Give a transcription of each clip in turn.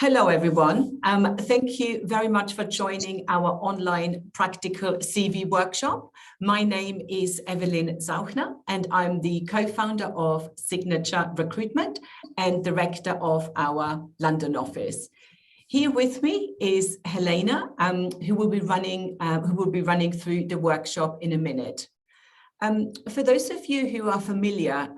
Hello, everyone. Thank you very much for joining our online practical CV workshop. My name is Evelyn Zauchner, and I'm the co-founder of Signature Recruitment and director of our London office. Here with me is Helena, who will be running through the workshop in a minute. For those of you who are familiar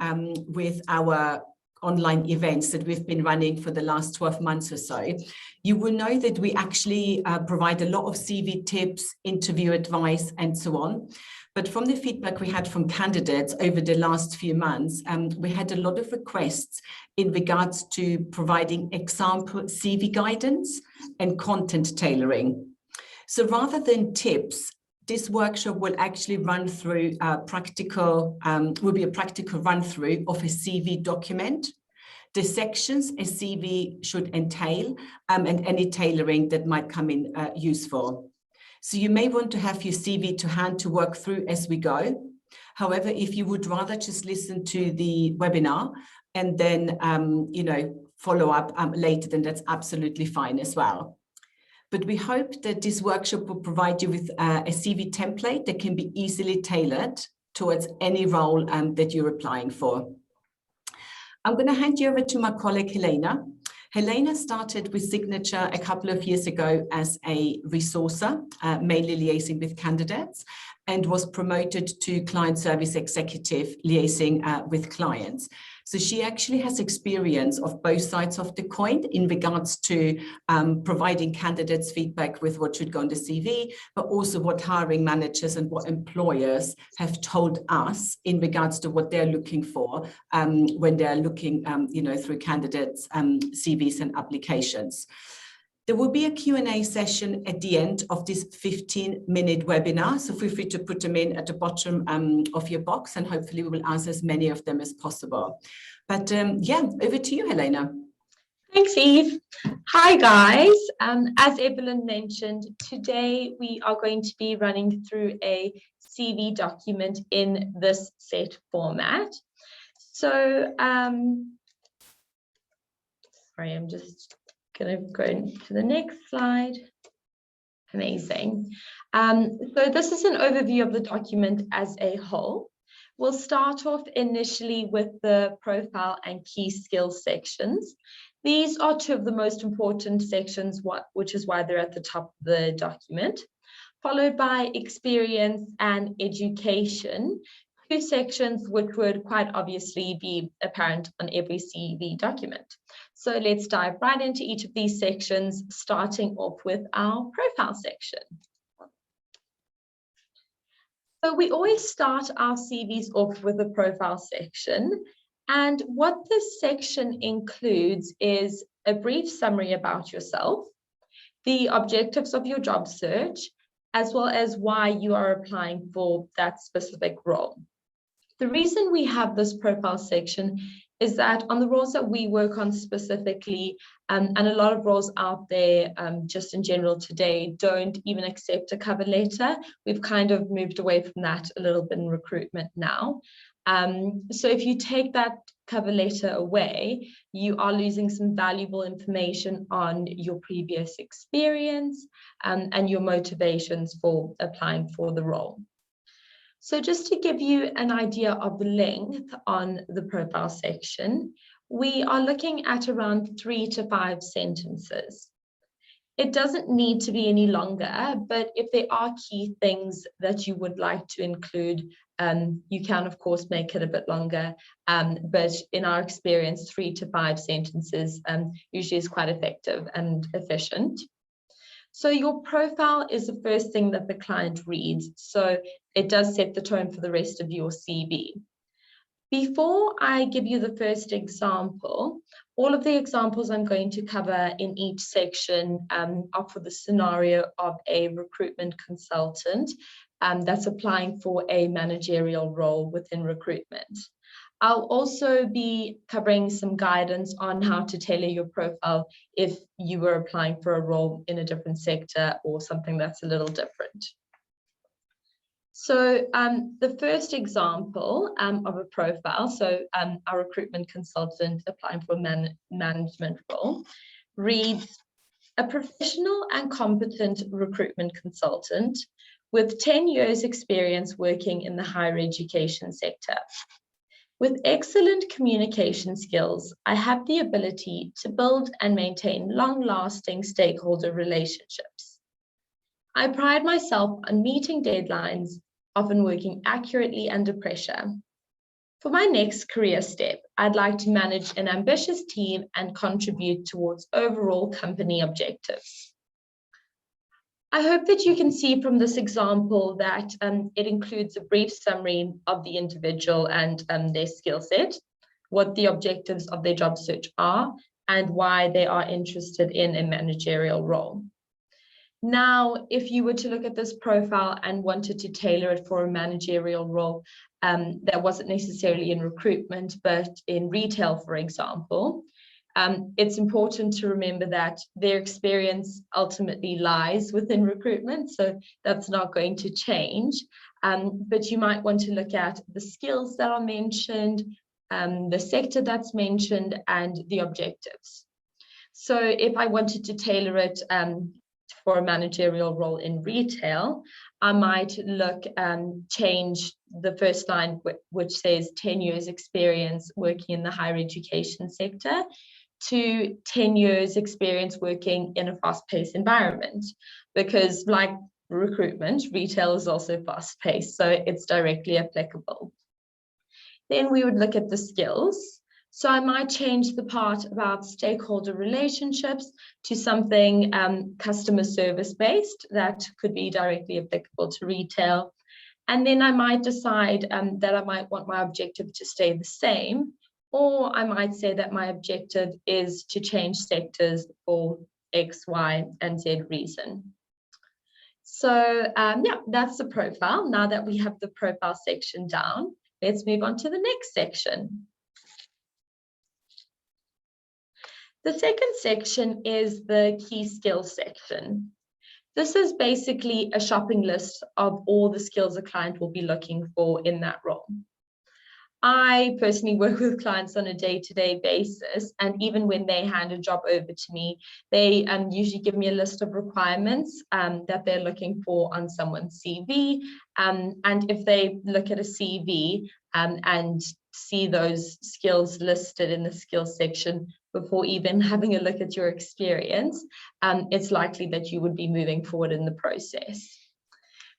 with our online events that we've been running for the last 12 months or so, you will know that we actually provide a lot of CV tips, interview advice, and so on. But from the feedback we had from candidates over the last few months, we had a lot of requests in regards to providing example CV guidance and content tailoring. So rather than tips, this workshop will actually run through a practical run through of a CV document, the sections a CV should entail, and any tailoring that might come in useful. So you may want to have your CV to hand to work through as we go. However, if you would rather just listen to the webinar and then follow up later, then that's absolutely fine as well. But we hope that this workshop will provide you with a CV template that can be easily tailored towards any role that you're applying for. I'm going to hand you over to my colleague, Helena. Helena started with Signature a couple of years ago as a resourcer, mainly liaising with candidates, and was promoted to client service executive, liaising with clients. So she actually has experience of both sides of the coin in regards to providing candidates feedback with what should go on the CV, but also what hiring managers and what employers have told us in regards to what they're looking for when they're looking through candidates' CVs and applications. There will be a Q&A session at the end of this 15-minute webinar, so feel free to put them in at the bottom of your box, and hopefully we will answer as many of them as possible. But over to you, Helena. Thanks, Eve. Hi, guys. As Evelyn mentioned, today we are going to be running through a CV document in this set format. So, sorry, I'm just going to go to the next slide. Amazing. So this is an overview of the document as a whole. We'll start off initially with the profile and key skills sections. These are two of the most important sections, which is why they're at the top of the document, followed by experience and education, two sections which would quite obviously be apparent on every CV document. So let's dive right into each of these sections, starting off with our profile section. So we always start our CVs off with a profile section. And what this section includes is a brief summary about yourself, the objectives of your job search, as well as why you are applying for that specific role. The reason we have this profile section is that on the roles that we work on specifically, and a lot of roles out there just in general today don't even accept a cover letter. We've kind of moved away from that a little bit in recruitment now. So if you take that cover letter away, you are losing some valuable information on your previous experience and your motivations for applying for the role. So just to give you an idea of the length on the profile section, we are looking at around 3 to 5 sentences. It doesn't need to be any longer, but if there are key things that you would like to include, you can of course make it a bit longer, but in our experience, 3 to 5 sentences usually is quite effective and efficient. So your profile is the first thing that the client reads, so it does set the tone for the rest of your CV. Before I give you the first example, all of the examples I'm going to cover in each section are for the scenario of a recruitment consultant that's applying for a managerial role within recruitment. I'll also be covering some guidance on how to tailor your profile if you were applying for a role in a different sector or something that's a little different. So the first example of a profile, so our recruitment consultant applying for a management role, reads, a professional and competent recruitment consultant with 10 years experience working in the higher education sector. With excellent communication skills, I have the ability to build and maintain long-lasting stakeholder relationships. I pride myself on meeting deadlines, often working accurately under pressure. For my next career step, I'd like to manage an ambitious team and contribute towards overall company objectives. I hope that you can see from this example that it includes a brief summary of the individual and their skill set, what the objectives of their job search are, and why they are interested in a managerial role. Now, if you were to look at this profile and wanted to tailor it for a managerial role that wasn't necessarily in recruitment, but in retail, for example, it's important to remember that their experience ultimately lies within recruitment, so that's not going to change. But you might want to look at the skills that are mentioned, the sector that's mentioned, and the objectives. So if I wanted to tailor it for a managerial role in retail, I might change the first line, which says 10 years experience working in the higher education sector, to 10 years experience working in a fast-paced environment, because like recruitment, retail is also fast-paced, so it's directly applicable. Then we would look at the skills. So I might change the part about stakeholder relationships to something customer service based that could be directly applicable to retail. And then I might decide that I might want my objective to stay the same, or I might say that my objective is to change sectors for X, Y, and Z reason. So yeah, that's the profile. Now that we have the profile section down, let's move on to the next section. The second section is the key skills section. This is basically a shopping list of all the skills a client will be looking for in that role. I personally work with clients on a day-to-day basis, and even when they hand a job over to me, they usually give me a list of requirements that they're looking for on someone's CV. And if they look at a CV and see those skills listed in the skills section before even having a look at your experience, it's likely that you would be moving forward in the process.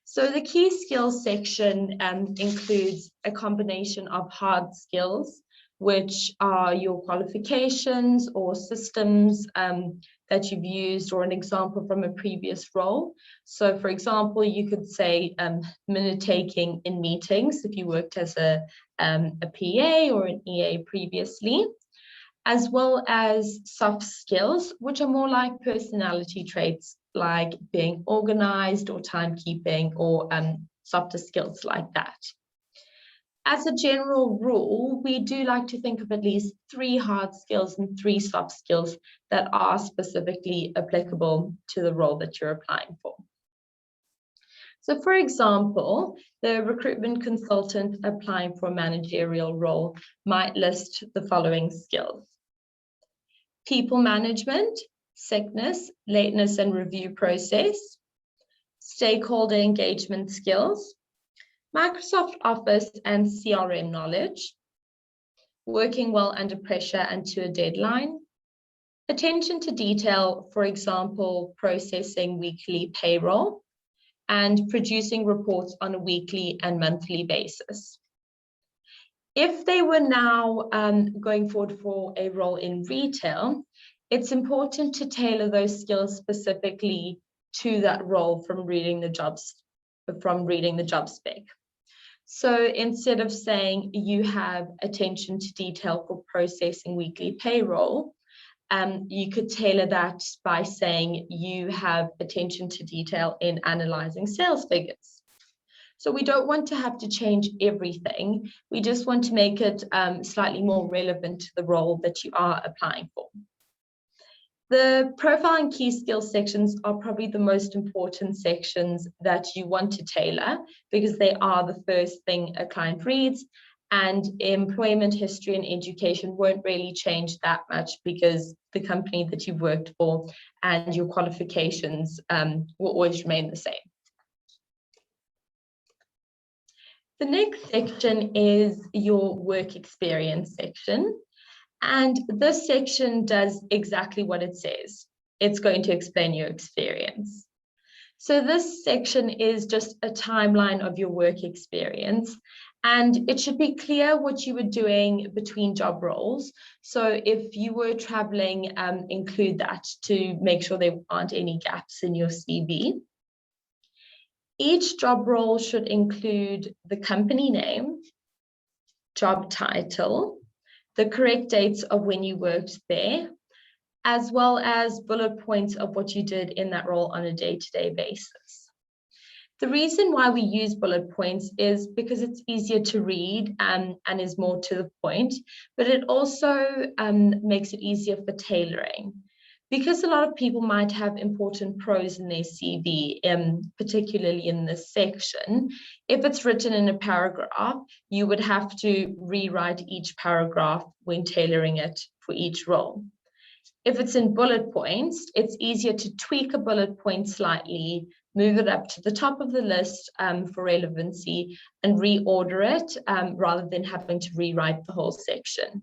So the key skills section includes a combination of hard skills, which are your qualifications or systems that you've used, or an example from a previous role. So for example, you could say minute taking in meetings if you worked as a PA or an EA previously, as well as soft skills, which are more like personality traits, like being organized or timekeeping, or softer skills like that. As a general rule, we do like to think of at least 3 hard skills and 3 soft skills that are specifically applicable to the role that you're applying for. So for example, the recruitment consultant applying for a managerial role might list the following skills: people management, sickness, lateness and review process, stakeholder engagement skills, Microsoft Office and CRM knowledge, working well under pressure and to a deadline, attention to detail, for example, processing weekly payroll, and producing reports on a weekly and monthly basis. If they were now going forward for a role in retail, it's important to tailor those skills specifically to that role from reading the job spec. So instead of saying you have attention to detail for processing weekly payroll, you could tailor that by saying you have attention to detail in analyzing sales figures. So we don't want to have to change everything. We just want to make it slightly more relevant to the role that you are applying for. The profile and key skills sections are probably the most important sections that you want to tailor, because they are the first thing a client reads, and employment history and education won't really change that much because the company that you've worked for and your qualifications will always remain the same. The next section is your work experience section. And this section does exactly what it says. It's going to explain your experience. So this section is just a timeline of your work experience, and it should be clear what you were doing between job roles. So if you were traveling, include that to make sure there aren't any gaps in your CV. Each job role should include the company name, job title, the correct dates of when you worked there, as well as bullet points of what you did in that role on a day-to-day basis. The reason why we use bullet points is because it's easier to read and is more to the point, but it also makes it easier for tailoring. Because a lot of people might have important pros in their CV, particularly in this section, if it's written in a paragraph, you would have to rewrite each paragraph when tailoring it for each role. If it's in bullet points, it's easier to tweak a bullet point slightly, move it up to the top of the list for relevancy, and reorder it rather than having to rewrite the whole section.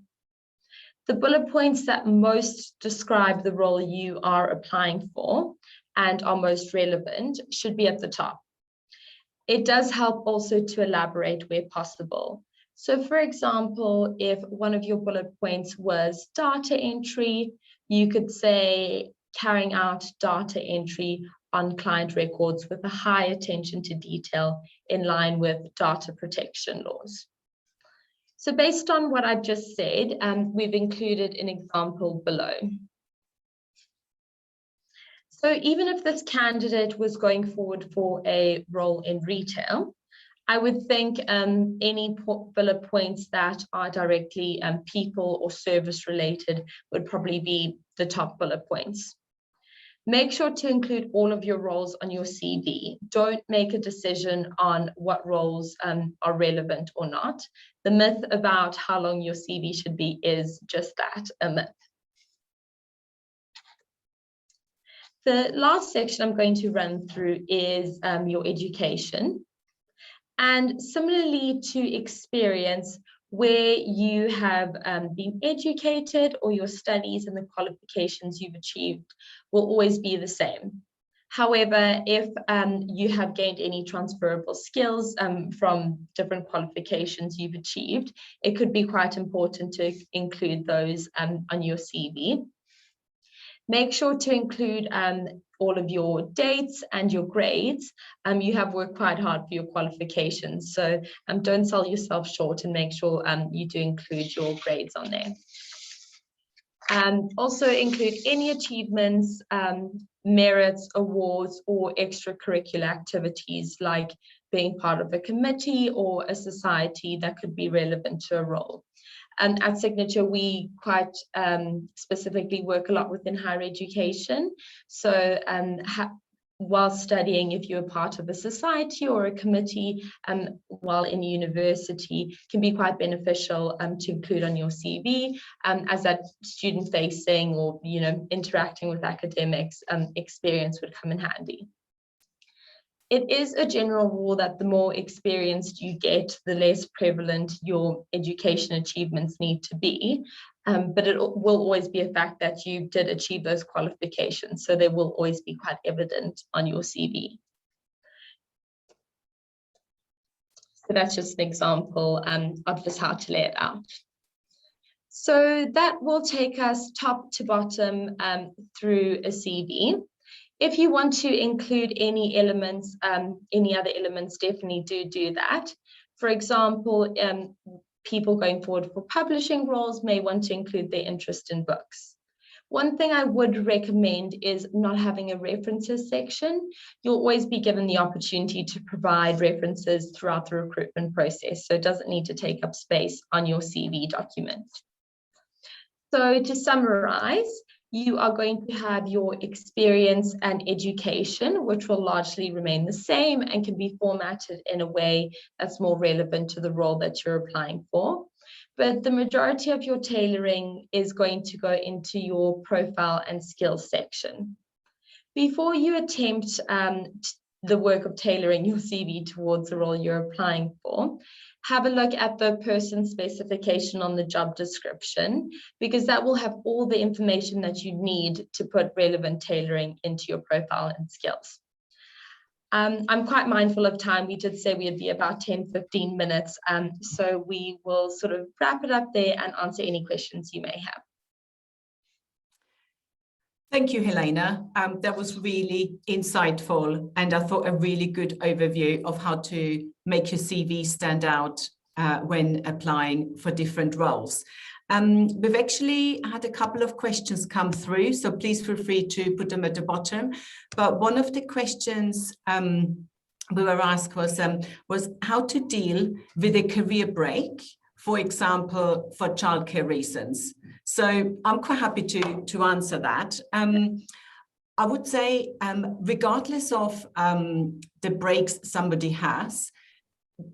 The bullet points that most describe the role you are applying for and are most relevant should be at the top. It does help also to elaborate where possible. So for example, if one of your bullet points was data entry, you could say carrying out data entry on client records with a high attention to detail in line with data protection laws. So based on what I've just said, we've included an example below. So even if this candidate was going forward for a role in retail, I would think any bullet points that are directly people or service related would probably be the top bullet points. Make sure to include all of your roles on your CV. Don't make a decision on what roles are relevant or not. The myth about how long your CV should be is just that, a myth. The last section I'm going to run through is your education. And similarly to experience, where you have been educated or your studies and the qualifications you've achieved will always be the same. However, if you have gained any transferable skills from different qualifications you've achieved, it could be quite important to include those on your CV. Make sure to include all of your dates and your grades. You have worked quite hard for your qualifications, so don't sell yourself short and make sure you do include your grades on there. Also include any achievements, merits, awards, or extracurricular activities like being part of a committee or a society that could be relevant to a role. At Signature, we quite specifically work a lot within higher education. So while studying, if you're part of a society or a committee while in university, can be quite beneficial to include on your CV as that student-facing or interacting with academics experience would come in handy. It is a general rule that the more experienced you get, the less prevalent your education achievements need to be. But it will always be a fact that you did achieve those qualifications. So they will always be quite evident on your CV. So that's just an example of just how to lay it out. So that will take us top to bottom through a CV. If you want to include any elements, any other elements, definitely do that. For example, people going forward for publishing roles may want to include their interest in books. One thing I would recommend is not having a references section. You'll always be given the opportunity to provide references throughout the recruitment process, so it doesn't need to take up space on your CV document. So to summarize, You are going to have your experience and education, which will largely remain the same and can be formatted in a way that's more relevant to the role that you're applying for. But the majority of your tailoring is going to go into your profile and skills section. Before you attempt the work of tailoring your CV towards the role you're applying for, have a look at the person specification on the job description, because that will have all the information that you need to put relevant tailoring into your profile and skills. I'm quite mindful of time. We did say we'd be about 10-15 minutes. So we will sort of wrap it up there and answer any questions you may have. Thank you, Helena. That was really insightful, and I thought a really good overview of how to make your CV stand out when applying for different roles. We've actually had a couple of questions come through, so please feel free to put them at the bottom. But one of the questions we were asked was how to deal with a career break, for example, for childcare reasons. So I'm quite happy to answer that. I would say, regardless of the breaks somebody has,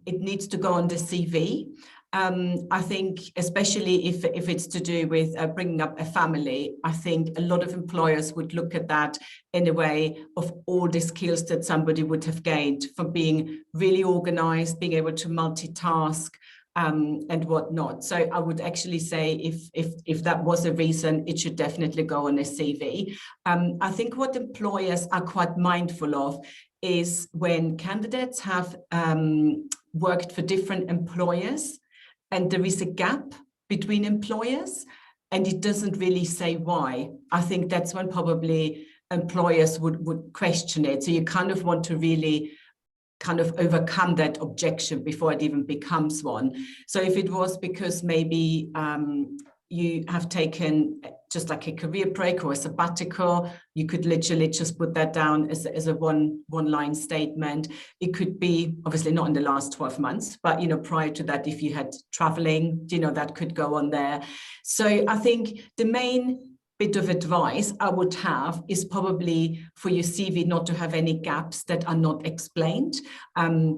it needs to go on the CV. I think, especially if it's to do with bringing up a family, I think a lot of employers would look at that in a way of all the skills that somebody would have gained from being really organized, being able to multitask, and whatnot. So I would actually say if that was a reason, it should definitely go on a CV. I think what employers are quite mindful of is when candidates have worked for different employers and there is a gap between employers and it doesn't really say why. I think that's when probably employers would question it. So you kind of want to really kind of overcome that objection before it even becomes one. So if it was because maybe you have taken just like a career break or a sabbatical, you could literally just put that down as a one-line statement. It could be obviously not in the last 12 months, but prior to that, if you had traveling, that could go on there. So I think the main bit of advice I would have is probably for your CV not to have any gaps that are not explained,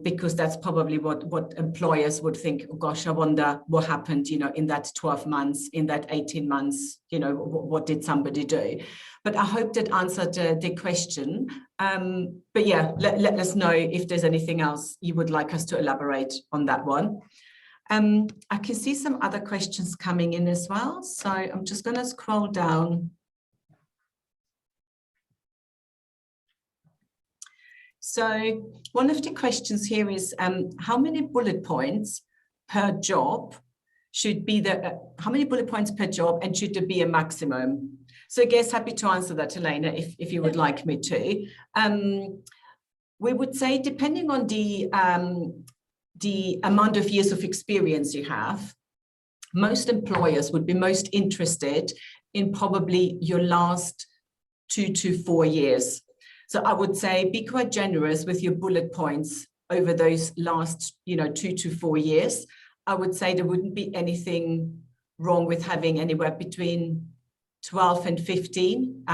because that's probably what employers would think, oh gosh, I wonder what happened, in that 12 months, in that 18 months, what did somebody do? But I hope that answered the question. But yeah, let us know if there's anything else you would like us to elaborate on that one. I can see some other questions coming in as well. So I'm just going to scroll down. So one of the questions here is, how many bullet points per job should be how many bullet points per job, and should there be a maximum? So I guess happy to answer that, Helena, if you would like me to. We would say, depending on the amount of years of experience you have, most employers would be most interested in probably your last 2 to 4 years. So I would say be quite generous with your bullet points over those last 2 to 4 years. I would say there wouldn't be anything wrong with having anywhere between 12 and 15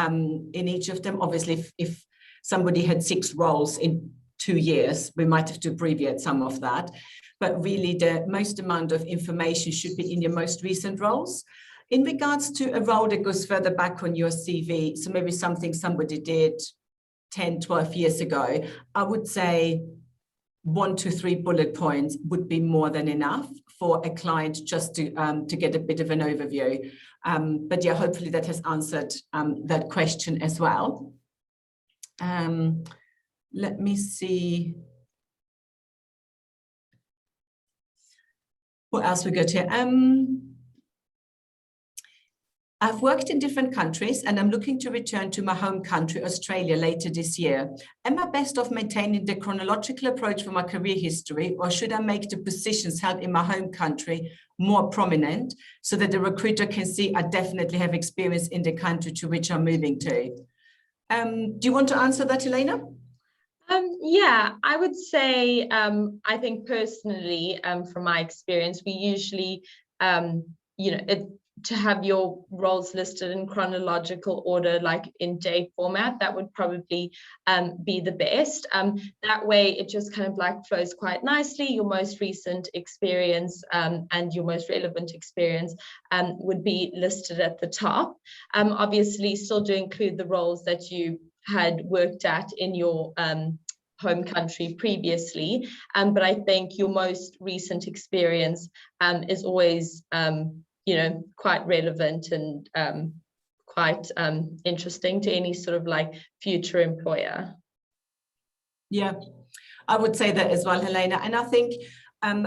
in each of them. Obviously, if somebody had 6 roles in 2 years, we might have to abbreviate some of that, but really the most amount of information should be in your most recent roles. In regards to a role that goes further back on your CV, so maybe something somebody did 10, 12 years ago, I would say 1 to 3 bullet points would be more than enough for a client just to get a bit of an overview. But yeah, hopefully that has answered that question as well. Let me see what else we got here. I've worked in different countries and I'm looking to return to my home country, Australia, later this year. Am I best off maintaining the chronological approach for my career history, or should I make the positions held in my home country more prominent so that the recruiter can see I definitely have experience in the country to which I'm moving to? Do you want to answer that, Helena? Yeah, I would say, I think personally, from my experience, we usually, to have your roles listed in chronological order, like in date format, that would probably be the best. That way it just kind of like flows quite nicely. Your most recent experience and your most relevant experience would be listed at the top. Obviously still do include the roles that you had worked at in your home country previously, but I think your most recent experience is always quite relevant and quite interesting to any sort of like future employer. Yeah, I would say that as well, Helena. And I think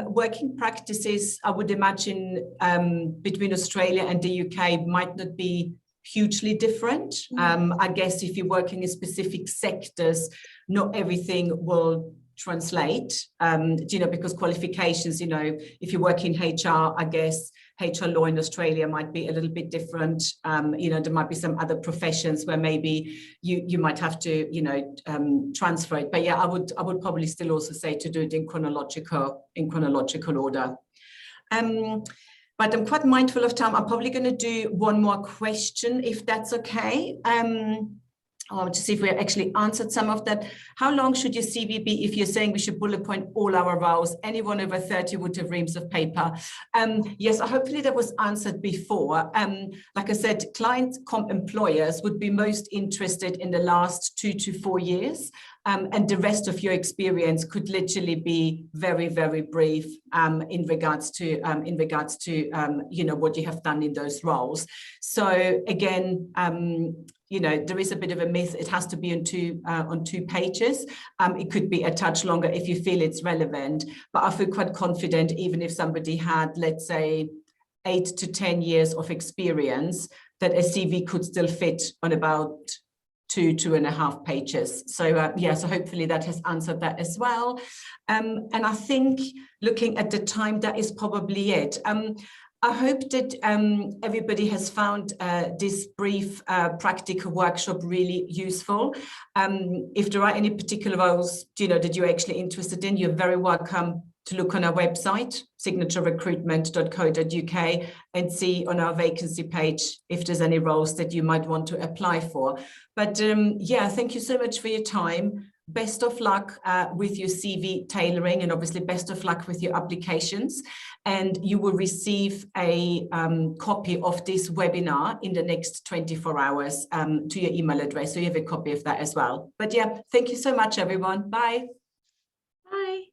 working practices, I would imagine, between Australia and the UK might not be hugely different. I guess if you're working in specific sectors, not everything will translate, because qualifications, if you work in HR, I guess HR law in Australia might be a little bit different. There might be some other professions where maybe you might have to, transfer it. But yeah, I would probably still also say to do it in chronological order. But I'm quite mindful of time. I'm probably going to do one more question, if that's okay. To see if we actually answered some of that. How long should your CV be if you're saying we should bullet point all our roles? Anyone over 30 would have reams of paper. Yes, hopefully that was answered before. Like I said, client comp employers would be most interested in the last 2 to 4 years. And the rest of your experience could literally be very, very brief in regards to what you have done in those roles. So again, there is a bit of a myth. It has to be on two pages. It could be a touch longer if you feel it's relevant, but I feel quite confident even if somebody had, let's say, 8 to 10 years of experience, that a CV could still fit on about 2.5 pages. So so hopefully that has answered that as well. And I think looking at the time, that is probably it. I hope that everybody has found this brief practical workshop really useful. If there are any particular roles, that you're actually interested in, you're very welcome to look on our website, signaturerecruitment.co.uk, and see on our vacancy page if there's any roles that you might want to apply for. But thank you so much for your time. Best of luck with your CV tailoring, and obviously best of luck with your applications. And you will receive a copy of this webinar in the next 24 hours to your email address. So you have a copy of that as well. But yeah, thank you so much, everyone. Bye. Bye.